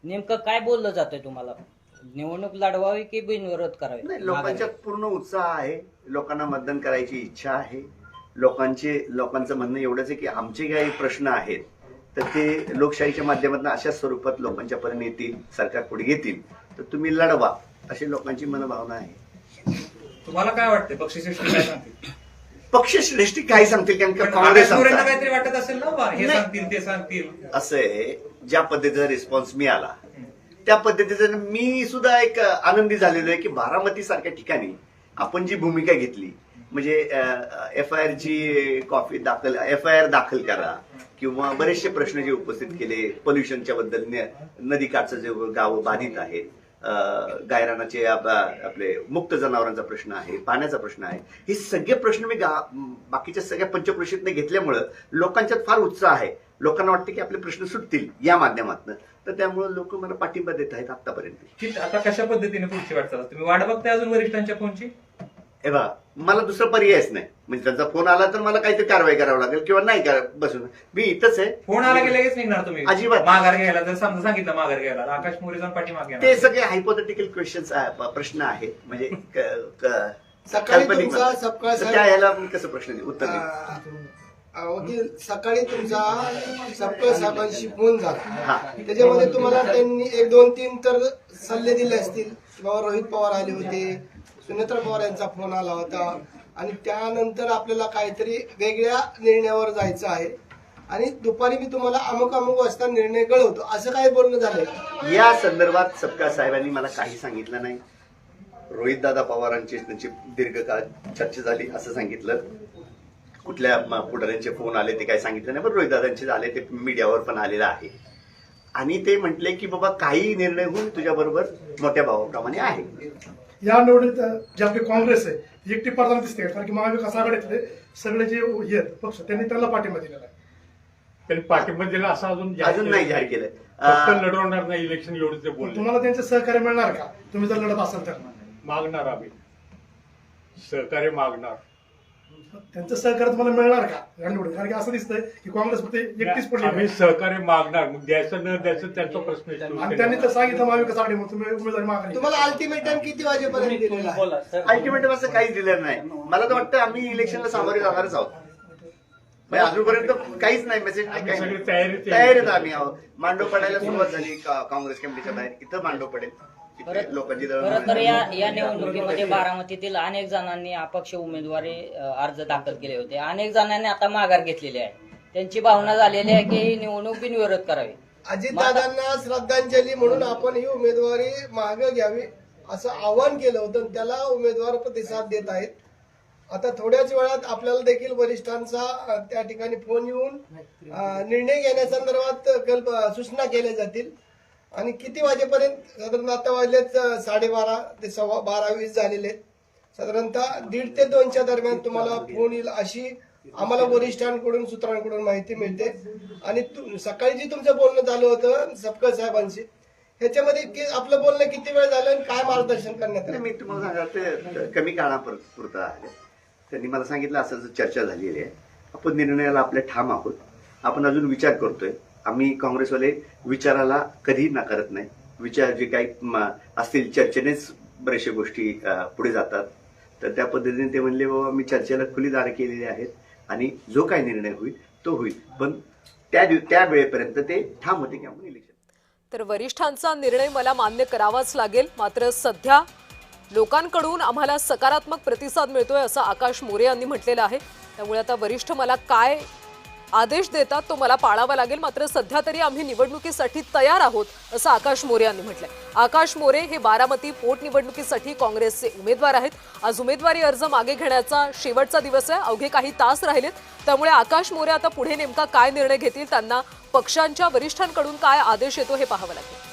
नेमकं काय बोललं जातंय तुम्हाला? निवडणूक लढवावी की बिनविरोध करावी? नाही, लोकांच्यात पूर्ण उत्साह आहे. लोकांना मतदान करायची इच्छा आहे. लोकांचं म्हणणं एवढंच आहे की आमचे काही प्रश्न आहेत तर ते लोकशाहीच्या माध्यमातून अशा स्वरूपात लोकांच्या पर्यंत येतील, सरकार पुढे येतील तर तुम्ही लढवा, अशी लोकांची मनोभावना आहे. तुम्हाला काय वाटतं पक्षश्रेष्ठी काय सांगतील? पक्षश्रेष्ठी काय सांगतील? कारण का पण काँग्रेस आकाश मोरेंना आमचा काहीतरी वाटत असेल ना बा, हे नाही. सांगतील ते सांगतील. असं आहे, ज्या पद्धतीचा रिस्पॉन्स मिळाला त्या पद्धतीचं मी सुद्धा एक आनंदी झालेलो आहे की बारामती सारख्या ठिकाणी आपण जी भूमिका घेतली म्हणजे एफआयआर दाखल करा किंवा बरेचसे प्रश्न जे उपस्थित केले पोल्युशनच्या बद्दल, नदीकाठचं जे गाव बाधित आहेत, गायरानाचे आपले मुक्त जनावरांचा प्रश्न आहे, पाण्याचा प्रश्न आहे, हे सगळे प्रश्न मी बाकीच्या सगळ्या पंचक्रोशीतनं घेतल्यामुळं लोकांच्यात फार उत्साह आहे. लोकांना वाटतं की आपले प्रश्न सुटतील या माध्यमातून, तर त्यामुळे लोक मला पाठिंबा देत आहेत आतापर्यंत. आता कशा पद्धतीने पुढची वाटचाल? तुम्ही वाट बघताय अजून वरिष्ठांच्या फोनची? हे बघा, मला दुसरा पर्यायच नाही. म्हणजे त्यांचा फोन आला तर मला काहीतरी कारवाई करावं लागेल किंवा नाही बसून मी इथंच आहे. फोन आला की लगेच निघणार तुम्ही अजिबात. माघार घ्यायला? जर समजा सांगितलं माघार घ्यायला, आकाश मोरे जाऊन पाठीमागे ते सगळे हायपोथेटिकल क्वेश्चन्स प्रश्न आहेत. म्हणजे सकाळी काल्पनिक तुमचा मत. सपकाळ तर त्या ह्याला मी कसं प्रश्न देऊ, उत्तर देऊ? वकील सकाळी तुमचा सपकाळ साहेबांशी फोन हा. झाला, त्याच्यामध्ये तुम्हाला त्यांनी 1, 2, 3 तर सल्ले दिले असतील. बाबा रोहित पवार आले होते, सुनेत्रा पवार यांचा फोन आला होता आणि त्यानंतर आपल्याला काहीतरी वेगळ्या निर्णयावर जायचं आहे आणि दुपारी मी तुम्हाला अमुक वाजता निर्णय कळवतो, असं काय बोलणं झालंय? या संदर्भात सपकाळ साहेबांनी मला काही सांगितलं नाही. रोहितदादा पवारांची त्यांची दीर्घकाळ चर्चा झाली असं सांगितलं. कुठल्या पुढाऱ्यांचे फोन आले ते काही सांगितलं नाही, पण रोहितदादांचे आले, ते मीडियावर पण आलेलं आहे. आणि ते म्हटले की बाबा काही निर्णय होऊन तुझ्या बरोबर मोठ्या भावाप्रमाणे आहे. या निवडणुकीत जे आपली काँग्रेस आहे ती एकटी पडताना दिसते, कारण की महाविकास आघाडीतले सगळे जे हे पक्ष त्यांनी त्यांना पाठिंबा दिलेला आहे. त्यांनी पाठिंबा दिला असं अजून नाही जाहीर केलंय. फक्त लढवणार नाही इलेक्शन, एवढं ते बोलले. तुम्हाला त्यांचे सहकार्य मिळणार का तुम्ही जर लढत असाल तर? मागणार आम्ही सहकार्य मागणार. त्यांचं सहकार्य तुम्हाला मिळणार का या निवडणुकीत? कारण की असं दिसतंय की काँग्रेस फक्त एकटीच पडली आम्ही आहे. सहकार्य मागणार, मग द्यायचं न द्यायचं त्यांचा प्रश्न आहे. आणि त्यांनी तर सांगितलं महाविकास आघाडी म्हणून तुम्ही उमेदवारी मागणी. तुम्हाला अल्टिमेटम किती वाजेपर्यंत दिलेला आहे? बोला सर. अल्टिमेटम असं काहीच दिलेलं नाही. मला तर वाटतं आम्ही इलेक्शनला सामोरे जाणारच आहोत. म्हणजे अजूनपर्यंत काहीच नाही, मेसेज नाही, काही सगळी नाही. तयारीत तयारीत आम्ही आहोत. मांडव पडायला सुरुवात झाली काँग्रेस कमिटीच्या बाहेर. इथं मांडव पडेल. इथे लोकांची खरं तर या निवडणुकीमध्ये बारामतीतील अनेक जणांनी अपक्ष उमेदवारी अर्ज दाखल केले होते. अनेक जणांनी आता माघार घेतलेली आहे. त्यांची भावना झालेली आहे की ही निवडणूक बिनविरोध करावी. अजितदादांना श्रद्धांजली म्हणून आपण ही उमेदवारी मागे घ्यावी असं आवाहन केलं होतं आणि त्याला उमेदवार प्रतिसाद देत आहेत. आता थोड्याच वेळात आपल्याला देखील वरिष्ठांचा त्या ठिकाणी फोन येऊन निर्णय घेण्यासंदर्भात सूचना केल्या जातील. आणि किती वाजेपर्यंत? साधारण आता वाजलेत 12:30 ते 12:20 झालेले आहेत. साधारणतः 1:30 ते 2च्या दरम्यान तुम्हाला फोन येईल अशी आम्हाला वरिष्ठांकडून सूत्रांकडून माहिती मिळते. आणि सकाळी जे तुमचं बोलणं झालं होतं सपकाळ साहेबांशी, ह्याच्यामध्ये आपलं बोलणं किती वेळ झालं आणि काय मार्गदर्शन करण्यात आलं? मी तुम्हाला सांगा, ते कमी काळापुरतं आहे. त्यांनी मला सांगितलं असं चर्चा झालेली आहे, आपण निर्णयाला आपल्या ठाम आहोत, आपण अजून विचार करतोय. आम्ही काँग्रेसवाले विचाराला कधीही नाकारत नाही. विचार जे काही असतील चर्चेनेच बऱ्याचशा गोष्टी पुढे जातात. तर त्या पद्धतीने ते म्हणले बाबा मी चर्चेला खुली दारं केलेली आहेत आणि जो काही निर्णय होईल तो होईल, पण त्या वेळेपर्यंत ते ठाम होते की आपण इलेक्शन. तर वरिष्ठांचा निर्णय मला मान्य करावाच लागेल, मात्र सध्या लोकांकडून आम्हाला सकारात्मक प्रतिसाद मिळतोय असं आकाश मोरे यांनी म्हटलेलं आहे. त्यामुळे आता वरिष्ठ मला काय आदेश देतात तो मला पाळावा लागेल, मात्र सध्या तरी आम्ही निवडणुकीसाठी तयार आहोत असं आकाश मोरे यांनी म्हटलंय. आकाश मोरे हे बारामती पोटनिवडणुकीसाठी काँग्रेसचे उमेदवार आहेत. आज उमेदवारी अर्ज मागे घेण्याचा शेवटचा दिवस आहे. अवघे काही तास राहिलेत. त्यामुळे आकाश मोरे आता पुढे नेमका काय निर्णय घेतील, त्यांना पक्षांच्या वरिष्ठांकडून काय आदेश येतो हे पाहावं लागेल.